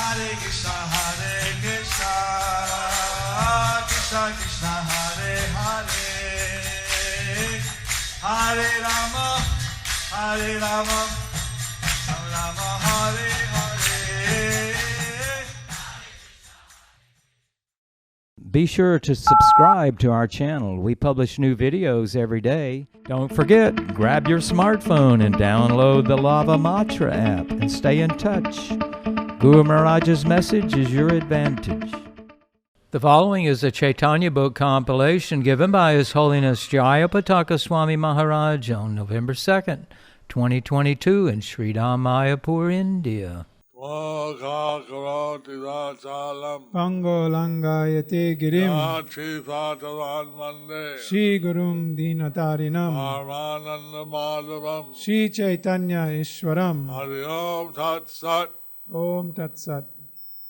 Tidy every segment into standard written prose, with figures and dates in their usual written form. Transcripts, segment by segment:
Hare Krishna, Krishna Krishna, Hare Hare, Hare Rama, Rama Rama, Hare Hare. Be sure to subscribe to our channel. We publish new videos every day. Don't forget, grab your smartphone and download the Lava Matra app and stay in touch. Guru Maharaj's message is your advantage. The following is a Caitanya book compilation given by His Holiness Jayapataka Swami Maharaj on November 2nd, 2022 in Śrī Māyāpur, India. Pangolangayate girim Shri Gurum Dinatarinam Shri Caitanya Ishwaram Hari Om Tat Sat. Om Tat Sat.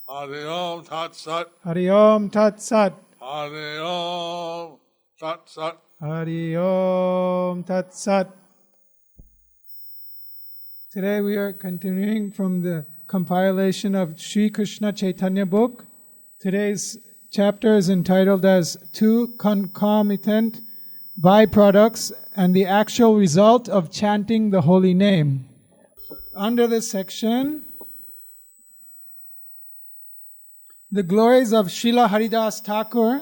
Hari Om Tat Sat. Hari Om Tat Sat. Hari Om Tat Sat. Hari Om Tat Sat. Today we are continuing from the compilation of Sri Kṛṣṇa Caitanya book. Today's chapter is entitled as Two Concomitant Byproducts and the Actual Result of Chanting the Holy Name. Under this section, the glories of Srila Haridas Thakur.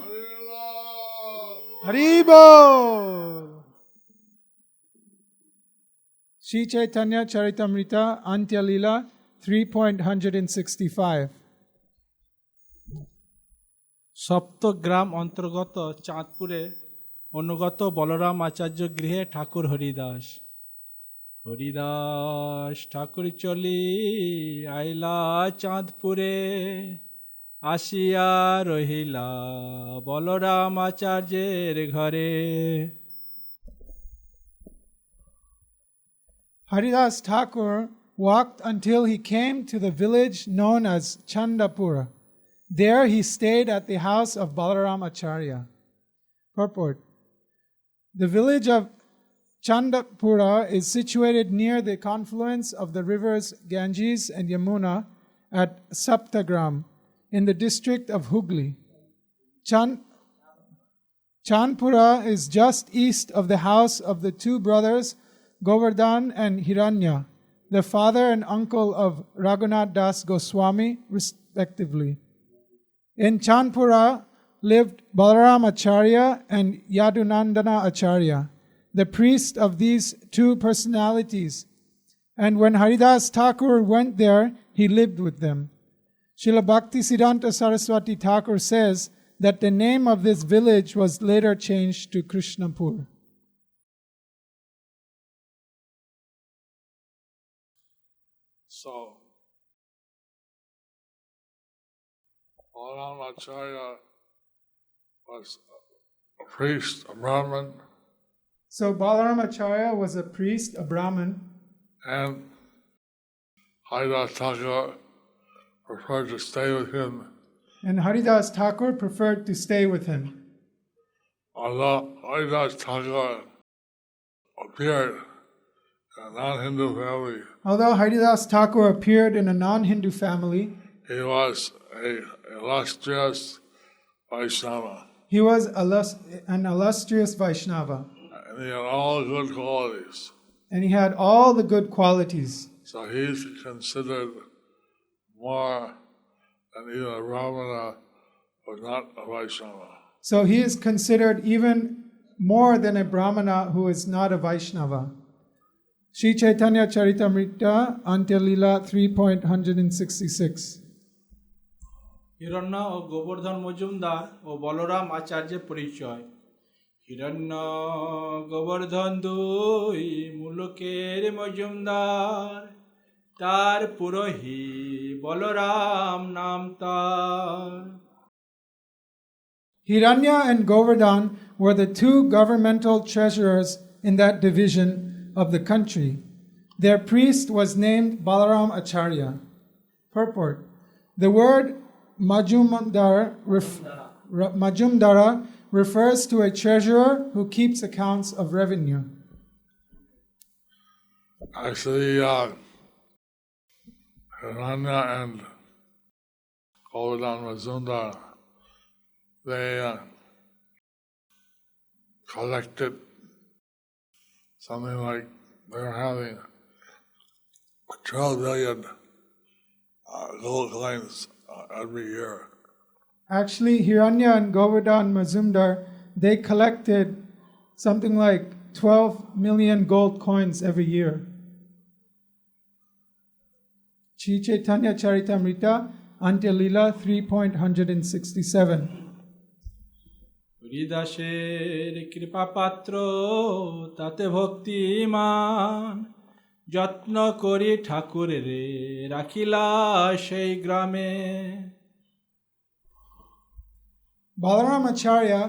Haribo! Sri Chaitanya Charitamrita Antya Lila 3.165 Saptagram অন্তর্গত চাঁদপুরে অনুগত বলরাম আচার্য গৃহে ঠাকুর হরিদাস। হরিদাস ঠাকুর চলি আইলা চাঁদপুরে, আসিয়া রহিলা বলরাম আচার্যের ঘরে। Haridas Thakur walked until he came to the village known as Chandapura. There he stayed at the house of Balaram Acharya. Purport: the village of Chandapura is situated near the confluence of the rivers Ganges and Yamuna at Saptagram in the district of Hooghly. Chandpura is just east of the house of the two brothers Govardhan and Hiranya, the father and uncle of Raghunath Das Goswami, respectively. In Chandpura lived Balaram Acharya and Yadunandana Acharya, the priest of these two personalities. And when Haridas Thakur went there, he lived with them. Srila Bhaktisiddhanta Saraswati Thakur says that the name of this village was later changed to Krishnapur. So, Balaram Acharya was a priest, a Brahmin, So Balaram Acharya was a priest, a Brahmin, and Haridas Thakur preferred to stay with him. and Haridas Thakur preferred to stay with him. Although Haridas Thakur appeared in a non-Hindu family, Although Haridas Thakur appeared in a non-Hindu family, he was an illustrious Vaishnava. he was an illustrious Vaishnava, And he had all good qualities. and he had all the good qualities. So he's considered more than even a Brahmana or not a Vaishnava. So he is considered even more than a Brahmana who is not a Vaishnava. Sri Chaitanya Charitamrita Antya Lila 3.166 হিরণ্য ও গোবর্ধন মজুমদার ও বলরাম আচার্যের পরিচয়। হিরণ্য গোবর্ধন দুই মুলুকের মজুমদার, তার পুরোহি বলরাম নাম তার। Hiranya and Govardhan were the two governmental treasurers in that division of the country. Their priest was named Balaram Acharya. Purport: the word Majumdara refers to a treasurer who keeps accounts of revenue. Actually, Hiranya and Govardhan Mazumdar, they collected something like they were having 12 million gold coins every year. Actually, Hiranya and Govardhan Mazumdar, they collected something like 12 million gold coins every year. Śrī Caitanya Charitamrita, Antya Lila 3.167. হরিদাসের কৃপা পাত্র তাতে ভক্তিমান যত্ন করি ঠাকুরের রাখিলা সেই গ্রামে Balaram Acharya,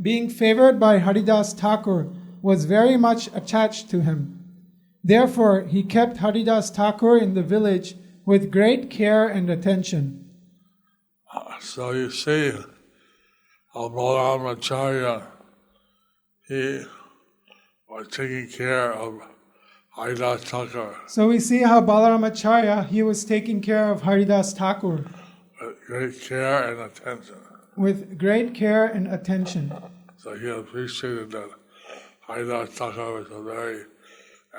being favored by Haridas Thakur, was very much attached to him. Therefore, he kept Haridas Thakur in the village with great care and attention. So you see how Balaram Acharya, he was taking care of Haridas Thakur So we see how Balaram Acharya, he was taking care of Haridas Thakur with great care and attention. with great care and attention. So he appreciated that Haridas Thakur was a very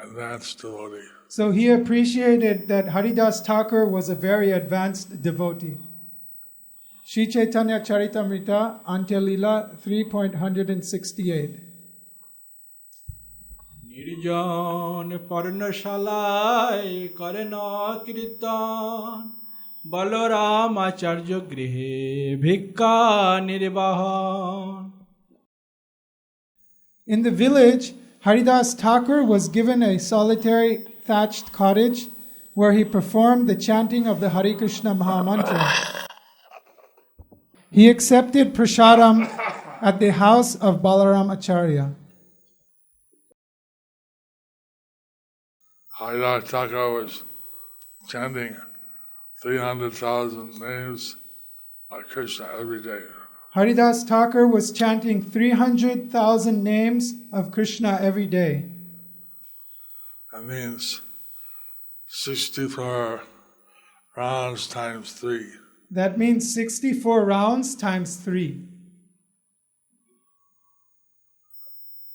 advanced devotee. So he appreciated that Haridas Thakur was a very advanced devotee. Śrī Caitanya Charitamrita, Antya Lila 3.168. নির্জন পর্ণশালায় করেন কীর্তন বলরাম আচার্য গৃহে ভিক্ষা নির্বাহন In the village, Haridas Thakur was given a solitary thatched cottage where he performed the chanting of the Hare Krishna Mahamantra. He accepted prasadam at the house of Balaram Acharya. Haridas Thakur was chanting 300,000 names of Krishna every day. Haridas Thakur was chanting 300,000 names of Krishna every day. That means 64 rounds times 3. That means 64 rounds times 3.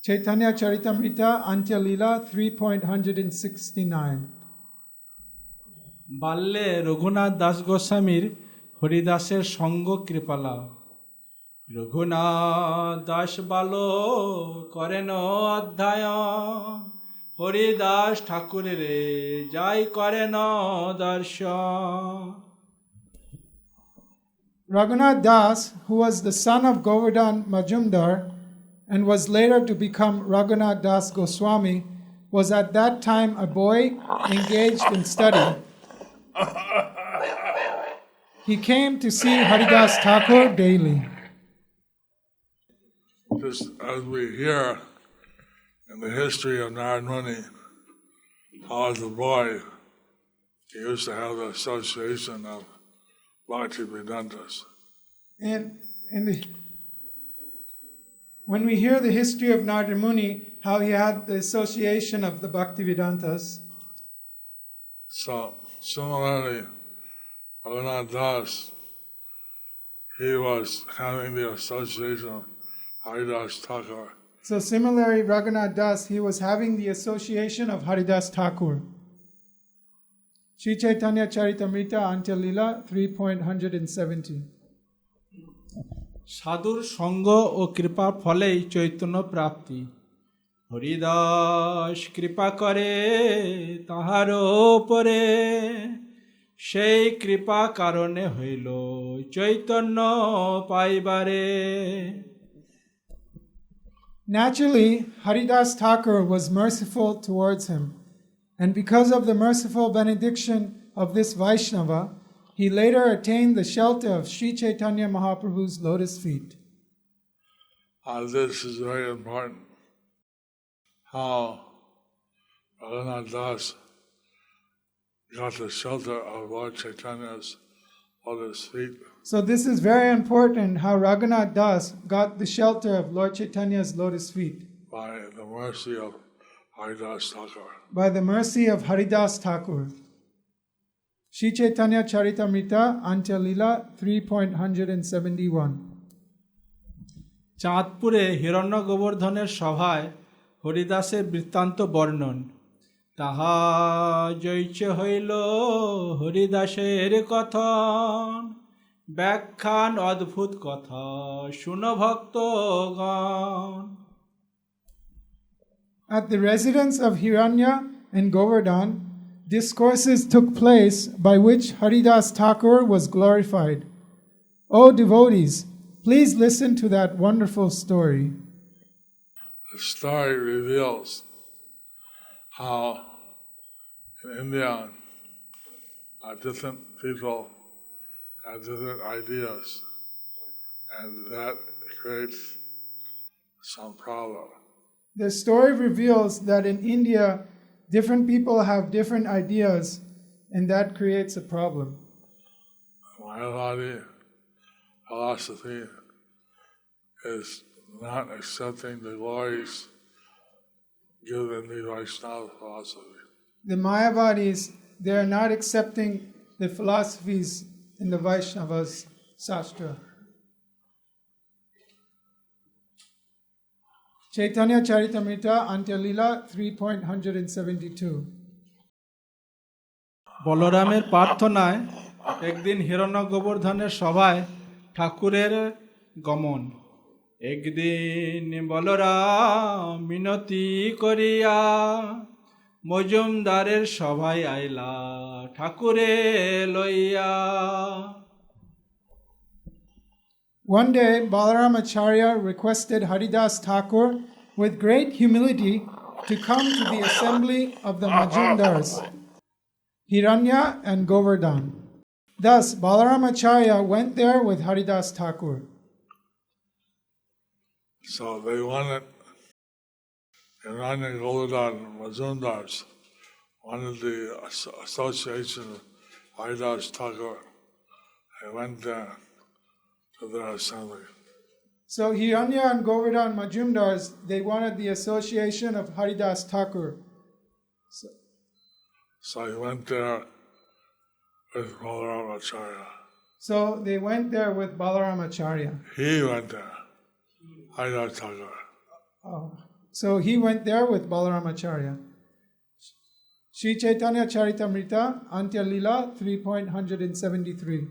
Caitanya Charitamrita, Antya Lila 3.169. বাল্যে Raghunath Das গোস্বামীর হরিদাসের সঙ্গ কৃপালা রঘুনাথ দাস বালো করেন অধ্যায়ন হরিদাস ঠাকুরের যাই করেন দর্শন Raghunath Das, who was the son of Govardhan Majumdar and was later to become Raghunath Das Goswami, was at that time a boy engaged in study. He came to see Haridas Thakur daily. Just as we hear in the history of Narad Muni, how as a boy he used to have the association of Bhakti-Vedantas. When we hear the history of Narada Muni, how he had the association of the Bhaktivedantas, So similarly, Raghunath Das, he was having the association of Haridas Thakur. so similarly, Raghunath Das, he was having the association of Haridas Thakur. Śrī Caitanya Charitamrita, Antya Lila 3.170. সাধুর সঙ্গ ও কৃপার ফলেই চৈতন্য প্রাপ্তি হরিদাস কৃপা করে তাহার উপরে সেই কৃপা কারণে হইল Chaitanya পাইবারে Naturally, Haridas Thakur was merciful towards him, and because of the merciful benediction of this Vaishnava, he later attained the shelter of Śrī Caitanya Mahaprabhu's lotus feet. This is very important. How Raghunath Das got the shelter of Lord Chaitanya's lotus feet. So this is very important, how Raghunath Das got the shelter of Lord Chaitanya's lotus feet. By the mercy of Haridas Thakur. By the mercy of Haridas Thakur. Śrī Caitanya Charitamrita, Antya Lila 3.171. চাঁদপুরে হিরণ্য গোবর্ধনের সভায় হরিদাসের বৃত্তান্ত বর্ণন। তাহা জৈচ হইল হরিদাসের কথন, ব্যাখ্যান অদ্ভুত কথা শুন ভক্তগণ। At the residence of Hiranya and Govardhan, discourses took place by which Haridas Thakur was glorified. O devotees, please listen to that wonderful story. The story reveals how in India different people have different ideas, and that creates some problem. The story reveals that in India, different people have different ideas, and that creates a problem. Mayavadi philosophy is not accepting the glories given the Vaishnava philosophy. The Mayavadis, they are not accepting the philosophies in the Vaishnavas Shastra. Chaitanya Charitamrita, Antya Lila 3.172. বলরামের প্রার্থনায় একদিন হিরণ্য গোবর্ধনের সভায় ঠাকুরের গমন। একদিন বলরাম মিনতি করিয়া মজুমদারের সভায় আইলা ঠাকুরে লইয়া। One day, Balaram Acharya requested Haridas Thakur with great humility to come to the assembly of the Majumdars, Hiranya and Govardhan. Thus, Balaram Acharya went there with Haridas Thakur. So they wanted, Hiranya, Govardhan, Mazundars wanted the association of Haridas Thakur. They went there to their assembly. So Hiranya and Govardhan Majumdars, they wanted the association of Haridas Thakur. So he went there with Balaram Acharya. So they went there with Balaram Acharya. He went there, Haridas Thakur. Oh. So he went there with Balaram Acharya. Śrī Caitanya Charitamrita, Antya Lila 3.173.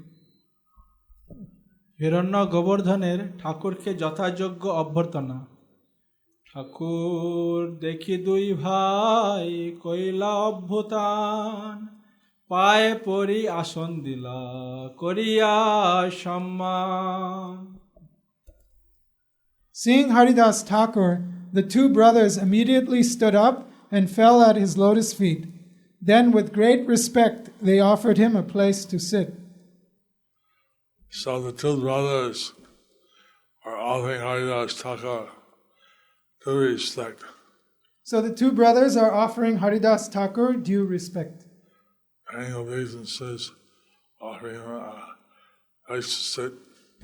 হিরণ্য গোবর্ধনের ঠাকুরকে যথাযোগ্য অভ্যর্থনা। ঠাকুর দেখি দুই ভাই কইলা অভ্যুতান, পায়ে পরি আসন দিলা করিয়া সম্মান। Seeing Haridas Thakur, the two brothers immediately stood up and fell at his lotus feet. Then, with great respect, they offered him a place to sit. So the two brothers are offering Haridas Thakur due respect. So the two brothers are offering Haridas Thakur due respect. Paying obeisances, offering him a place to sit.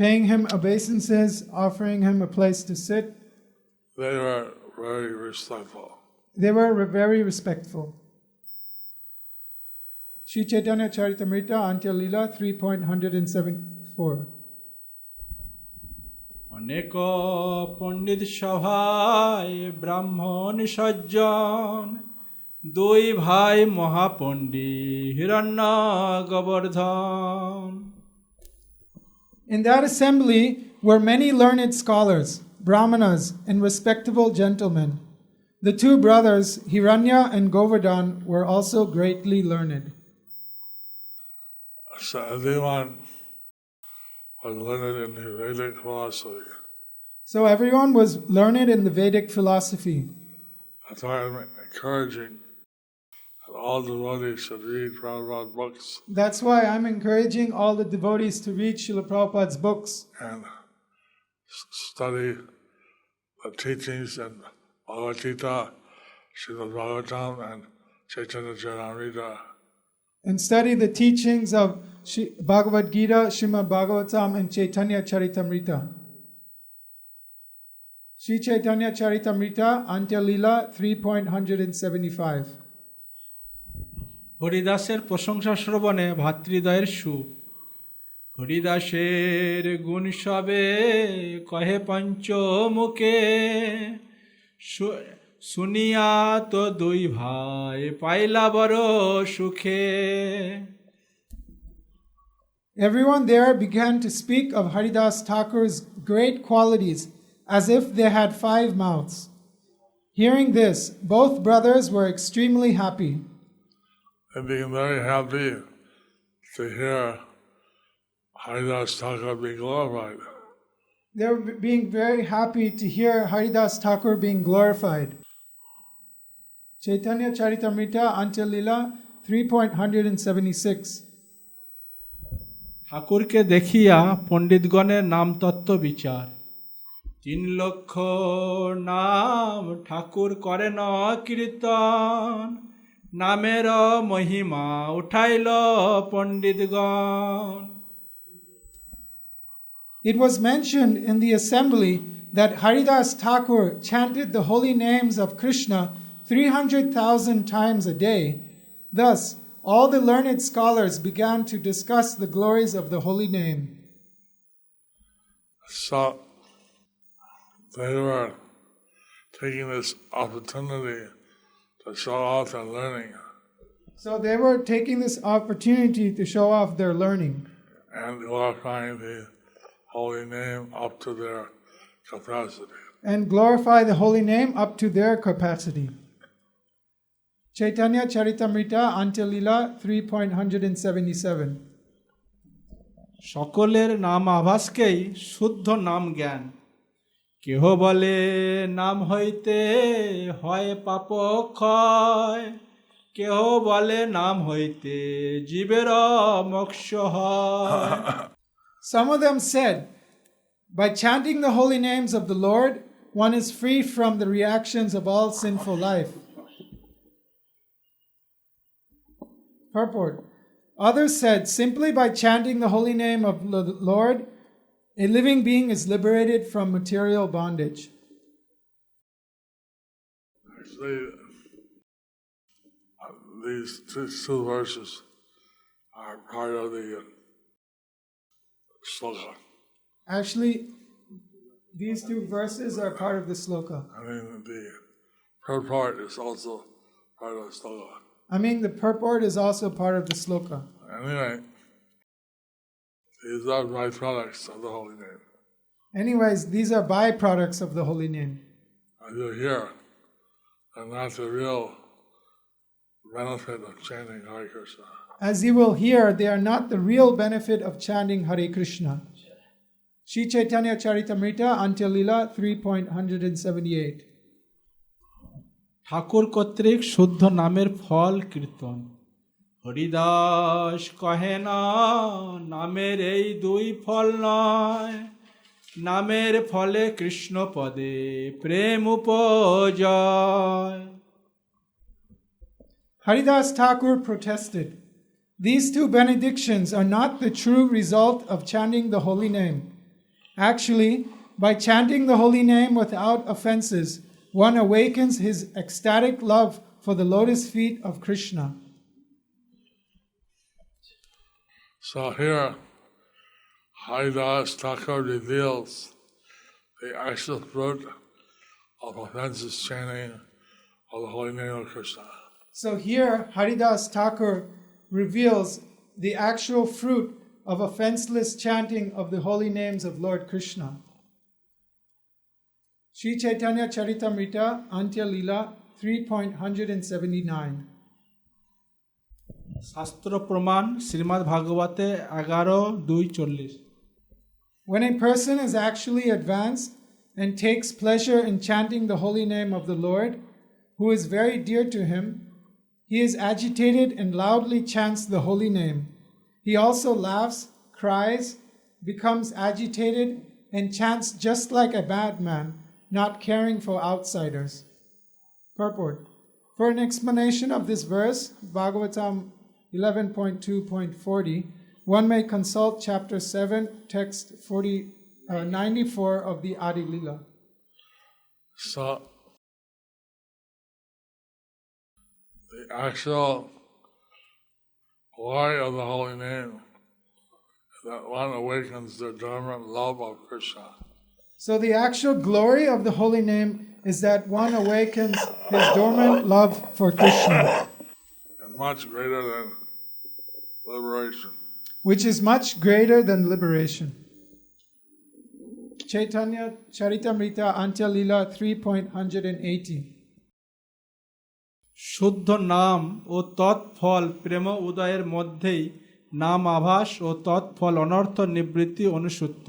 Paying him obeisances, offering him a place to sit. They were very respectful. They were very respectful. Śrī Caitanya Charitamrita, Antya Lila 3.174. অনেক পণ্ডিত সভায় ব্রাহ্মণ সজ্জন, দুই ভাই মহাপণ্ডিত হিরণ্য Gobardhan. In that assembly were many learned scholars, brahmanas, and respectable gentlemen. The two brothers, Hiranya and Govardhan, were also greatly learned. So everyone was learned in the Vedic philosophy. So everyone was learned in the Vedic philosophy. That's why I'm encouraging that all devotees should read Prabhupada's books That's why I'm encouraging all the devotees to read Srila Prabhupada's books and study the teachings in Bhagavad Gita, Srimad Bhagavatam, and Chaitanya Charitamrita. and study the teachings of Bhagavad Gita, Srimad Bhagavatam, and Chaitanya Charitamrita. Śrī Caitanya Charitamrita, Antya Lila 3.175. হরিদাসের প্রশংসা শ্রবণে ভাতৃদয়ের সুখ। হরিদাসের গুণ সবে কহে পঞ্চমুখে, শুনিয়া তো দুই ভাই পাইলা বড় সুখে। Everyone there began to speak of Haridas Thakur's great qualities as if they had 5 mouths. Hearing this, both brothers were extremely happy. And being very happy to hear Haridas Thakur be glorified. They were being very happy to hear Haridas Thakur being glorified. Caitanya Charitamrita Antya Lila 3.176. ঠাকুরকে দেখিয়া পণ্ডিতগণের নাম তত্ত্ব বিচার। 3 লক্ষ নাম ঠাকুর করেন কীর্তন, নামের মহিমা উঠাইল পণ্ডিতগণ। It was mentioned in the assembly that Haridas Thakur chanted the holy names of Kṛṣṇa 300,000 times a day. Thus, all the learned scholars began to discuss the glories of the holy name. So they were taking this opportunity to show off their learning So they were taking this opportunity to show off their learning and glorifying the holy name up to their capacity. and glorify the holy name up to their capacity. Caitanya Charitamrita Antya Lila 3.177. সকলের নাম আভাসকেই শুদ্ধ নাম জ্ঞান। কেহ বলে নাম হইতে হয় পাপ ক্ষয়, কেহ বলে নাম হইতে জীবের মোক্ষ হয়। Some of them said, by chanting the holy names of the Lord, one is free from the reactions of all sinful life. Purport. Others said, simply by chanting the holy name of the Lord, a living being is liberated from material bondage. Actually, these two verses are part of the sloka. Actually, these 2 verses are part of the sloka. I mean, the purport is also part of the sloka. The purport is also part of the sloka. Anyway, these are byproducts of the holy name. Anyways, these are byproducts of the holy name. As you hear, and not the real benefit of chanting Hare Krishna. As you will hear, they are not the real benefit of chanting Hare Krishna. Śrī Caitanya Charitamrita Antya Lila 3.178. ঠাকুর কর্তৃক শুদ্ধ নামের ফল কীর্তন। হরিদাস কহে না নামের এই 2 ফল নয়, নামের ফলে কৃষ্ণ পদে প্রেম উপজয়। Haridas Thakur protested, these 2 benedictions are not the true result of chanting the holy name. Actually, by chanting the holy name without offenses, one awakens his ecstatic love for the lotus feet of Kṛṣṇa. So here, Haridas Thakur reveals the actual fruit of offenses chanting of the holy name of Krishna. So here, Haridas Thakur reveals the actual fruit of offenseless chanting of the holy names of Lord Krishna. Śrī Caitanya Charitamrita Antya Lila 3.179. শাস্ত্র প্রমাণ শ্রীমদ্ ভাগবতে 11:240। When a person is actually advanced and takes pleasure in chanting the holy name of the Lord, who is very dear to him, he is agitated and loudly chants the holy name. He also laughs, cries, becomes agitated, and chants just like a madman, not caring for outsiders. Purport. For an explanation of this verse, Bhagavatam 11.2.40, one may consult chapter 7, text 94 of the Adi Lila. So, the actual glory of the holy name is that one awakens the dormant love of Krishna. So the actual glory of the holy name is that one awakens his dormant love for Krishna, And much greater than liberation. which is much greater than liberation. Caitanya Charitamrita Antya Lila 3.180. শুদ্ধ নাম ও তৎফল প্রেম উদয়ের মধ্যেই নাম আভাস ও তৎফল অনর্থ নিবৃত্তি অনুসূত্য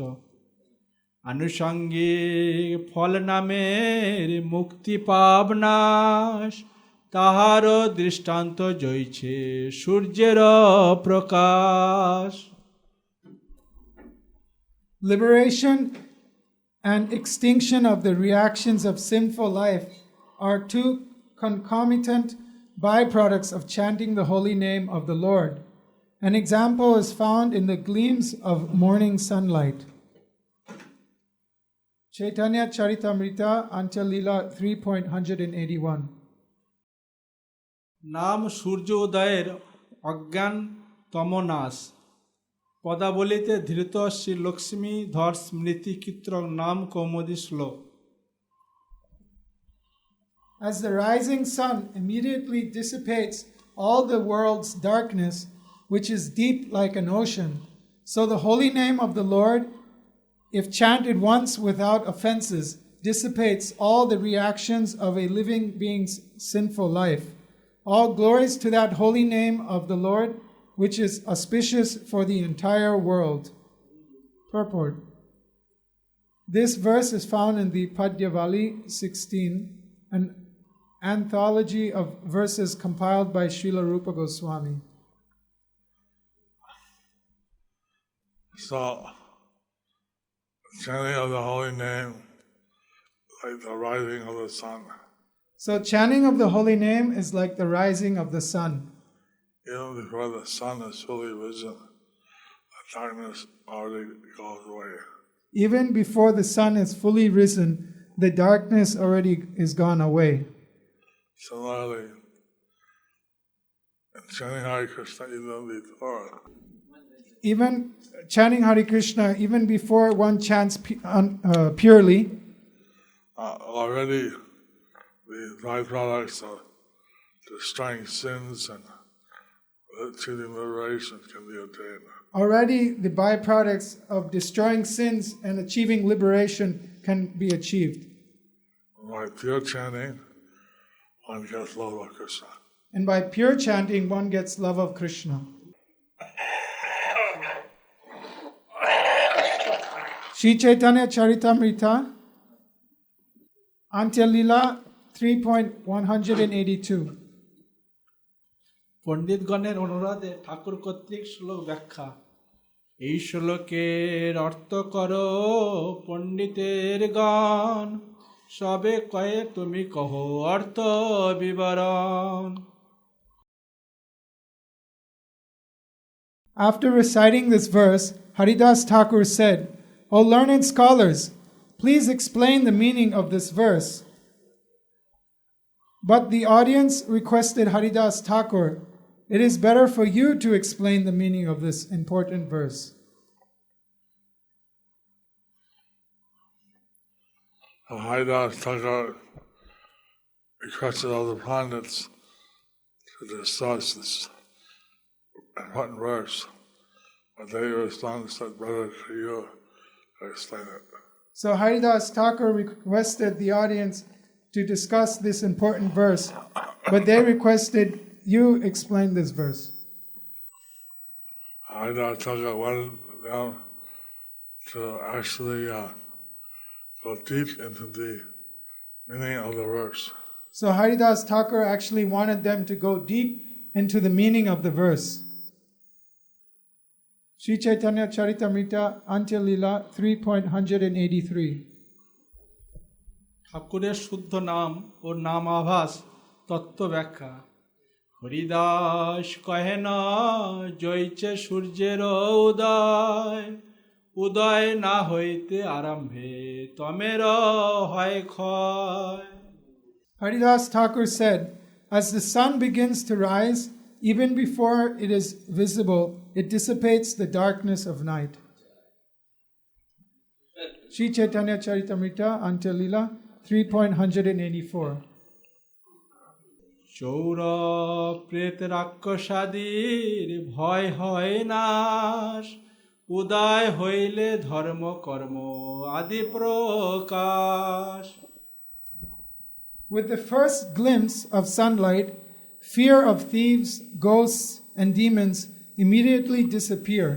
আনুষঙ্গিক ফল নামের মুক্তি পাবনাশ তাহার দৃষ্টান্ত জয়ছে সূর্যের প্রকাশ। Liberation and extinction of the reactions of sinful life are two concomitant byproducts of chanting the holy name of the Lord. An example is found in the gleams of morning sunlight. Caitanya Charitamrita Antya Lila 3.181. নাম সূর্য উদয়ের অজ্ঞান তমনাশ পদাবলিতে ধৃত শ্রী লক্ষ্মী ধর স্মৃতি কীর্তন নাম কৌমুদী শ্লোক। As the rising sun immediately dissipates all the world's darkness, which is deep like an ocean, so the holy name of the Lord, if chanted once without offenses, dissipates all the reactions of a living being's sinful life. All glories to that holy name of the Lord, which is auspicious for the entire world. Purport. This verse is found in the Padyavali 16, an anthology of verses compiled by Srila Rupa Goswami. So, chanting of the holy name, like the rising of the sun. So chanting of the holy name is like the rising of the sun. Even before the sun is fully risen, the darkness already goes away. Even before the sun is fully risen, the darkness already is gone away. Similarly, in chanting Hare Krishna, Even chanting Hare Krishna, even before one chants purely, already the byproducts of destroying sins and achieving liberation can be obtained. already the byproducts of destroying sins and achieving liberation can be achieved. By pure chanting, one gets love of Krishna. And by pure chanting, one gets love of Krishna. Śrī Caitanya Charitamrita, Antya Lila 3.182. পণ্ডিতগণের অনুরোধে ঠাকুর কর্তৃক শ্লোক ব্যাখ্যা। এই শ্লোকের অর্থ করো পণ্ডিতের গান, সবে কয়ে তুমি কহো অর্থ বিবরণ। After reciting this verse, Haridas Thakur said, "O learned scholars, please explain the meaning of this verse." But the audience requested Haridas Thakur, "It is better for you to explain the meaning of this important verse." Haridas Thakur requested all the pundits to discuss this important verse, but they responded and said, "Better for you to explain it." So Haridas Thakur requested the audience to discuss this important verse, but they requested you explain this verse. Haridas Thakur wanted them to actually go deep into the meaning of the verse. So Haridas Thakur actually wanted them to go deep into the meaning of the verse. Śrī Caitanya Charitamrita Antya Lila 3.183. ঠাকুরের শুদ্ধ নাম ও নাম আভাস তত্ত্ব ব্যাখ্যা। হরিদাস কহে না জয়ছে সূর্যের উদয়, উদয় না হইতে আরম্ভে তমের হয় ক্ষয়। Haridas Thakur said, "As the sun begins to rise, even before it is visible, it dissipates the darkness of night. Śrī Caitanya Charitamrita, Antya-lila, 3.184. চৌরব প্রেত রাক্ষসাদির ভয় হয় নাশ উদয় হইলে ধর্ম কর্ম আদি প্রকাশ With the first glimpse of sunlight, fear of thieves, ghosts, and demons immediately disappear.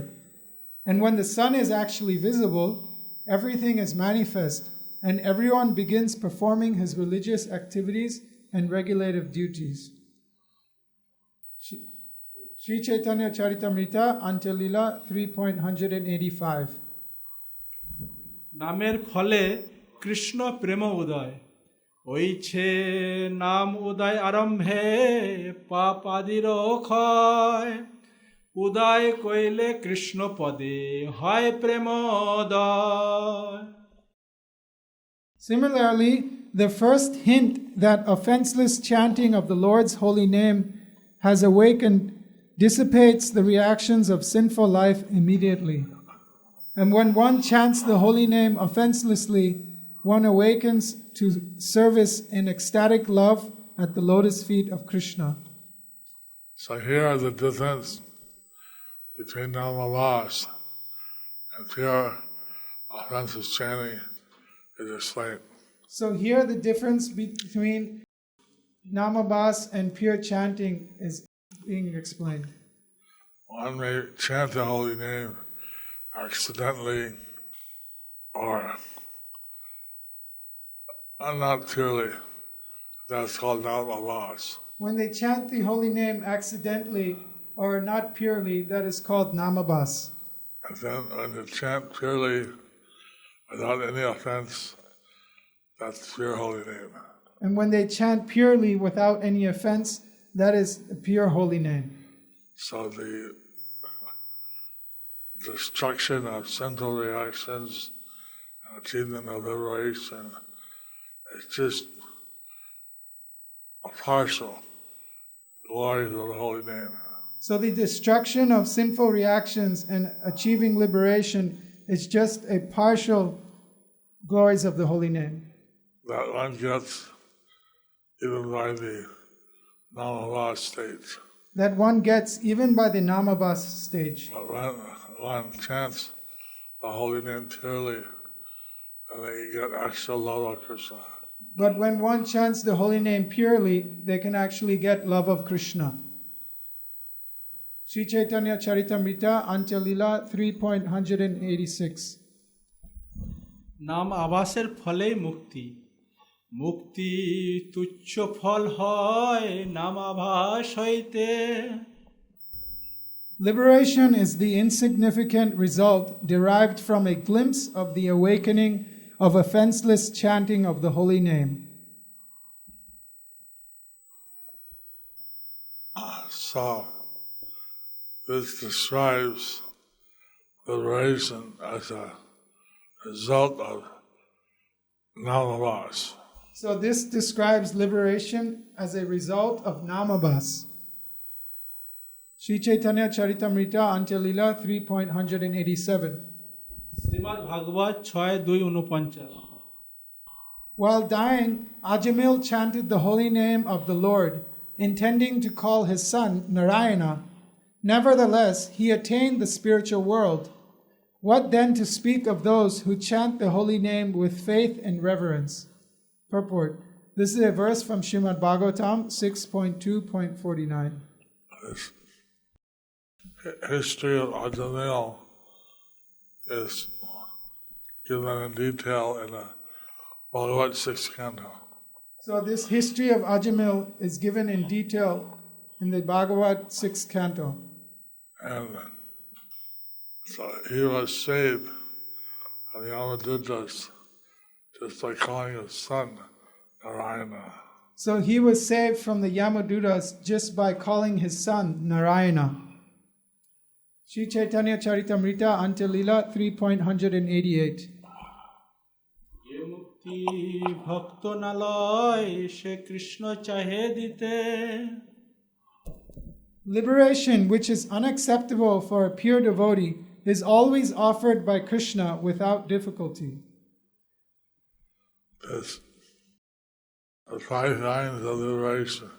And when the sun is actually visible, everything is manifest, and everyone begins performing his religious activities and regulative duties. Śrī Caitanya Charitamrita, Antya-lila, 3.185. নামের ফলে কৃষ্ণ প্রেম উদয় হইছে নাম উদয় আরম্ভে পাপ আদির ক্ষয় উদয় কইলে কৃষ্ণ পদে হয় প্রেমোদয় Similarly, the first hint that offenseless chanting of the Lord's holy name has awakened dissipates the reactions of sinful life immediately. And when one chants the holy name offenselessly, one awakens to service in ecstatic love at the lotus feet of Kṛṣṇa. So here the difference between Namalas and pure offensive chanting is explained. So here the difference between namabhas and pure chanting is being explained. One may chant the holy name accidentally or not purely. That's called namabhas. When they chant the holy name accidentally or not purely, that is called namabhas. And then when you chant purely without any offense, that's pure holy name. And when they chant purely without any offense, that is a pure holy name. So the destruction of sinful reactions and achievement of liberation is just a partial glory of the holy name. So the destruction of sinful reactions and achieving liberation is just a partial glories of the holy name. That one gets even by the Namabhas stage. That one gets even by the namabhas stage. But when one chants the holy name purely, then they get actual love of Kṛṣṇa. But when one chants the holy name purely, they can actually get love of Kṛṣṇa. Śrī Caitanya Charitamrita, Antya-lila, 3.186. নাম আভাসের ফলেই মুক্তি মুক্তি তুচ্ছ ফল হয় নাম আভাস হইতে Liberation is the insignificant result derived from a glimpse of the awakening of offenseless chanting of the holy name. So, this describes liberation as a result of namabhas. So this describes liberation as a result of namabhas. Śrī Caitanya Charitamrita, Antya-lila, 3.187. Shrimad Bhagavata 6:249 While dying, Ajamil chanted the holy name of the Lord, intending to call his son Narayana. Nevertheless, he attained the spiritual world. What then to speak of those who chant the holy name with faith and reverence? Purport. This is a verse from Śrīmad Bhagavatam 6.2.49. This history of Ajamil is given in detail in the Bhagavad 6th canto. So this history of Ajamil is given in detail in the Bhagavad 6th canto. And so he was saved from the Yamadutas just by calling his son Narayana. So he was saved from the Yamadutas just by calling his son Narayana. Śrī Caitanya Charitamrita, Antya-lila, 3.188. এ মুক্তি ভক্ত নালয় সে কৃষ্ণ চাহে দিতে Liberation, which is unacceptable for a pure devotee, is always offered by Kṛṣṇa without difficulty. There's 5 kinds of liberation.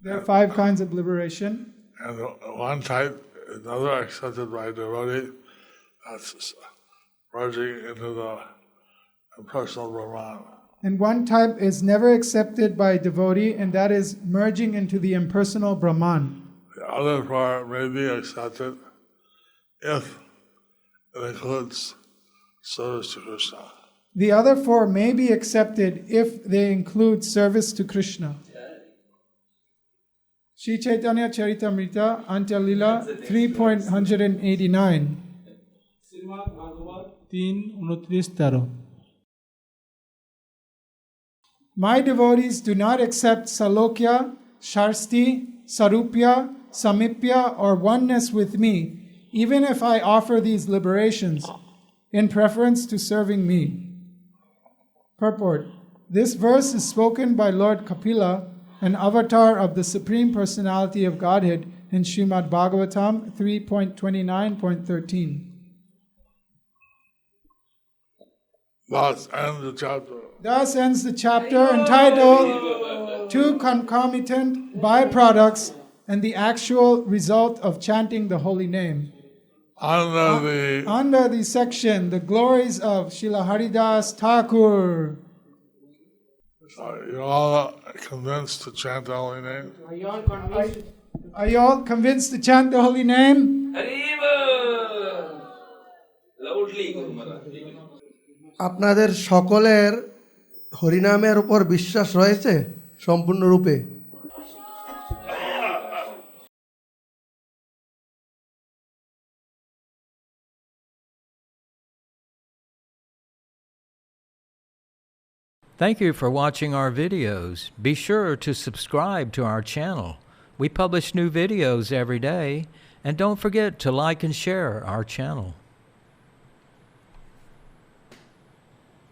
There are 5 kinds of liberation. And one type is never accepted by devotee, that's merging into the impersonal Brahman. And one type is never accepted by devotee, and that is merging into the impersonal Brahman. The other 4 may be accepted if it includes service to Kṛṣṇa. The other 4 may be accepted if they include service to Kṛṣṇa. Śrī Caitanya Charitamrita, Antya Lila 3.189. Shrimad Bhagavata 3:29-13 My devotees do not accept Salokya, Sharsti, Sarupya, Samipya, or oneness with me, even if I offer these liberations, in preference to serving me. Purport. This verse is spoken by Lord Kapila, an avatar of the Supreme Personality of Godhead, in Śrīmad Bhagavatam 3.29.13. Thus ends the chapter. Thus ends the chapter entitled Two Concomitant Byproducts and the Actual Result of Chanting the Holy Name. Under the section, The Glories of Srila Haridas Thakur. Are you all convinced to chant the holy name? Are you all convinced to chant the holy name? আপনাদের সকলের হরিনামের উপর বিশ্বাস রয়েছে সম্পূর্ণরূপে? Thank you for watching our videos. Be sure to subscribe to our channel. We publish new videos every day, and don't forget to like and share our channel.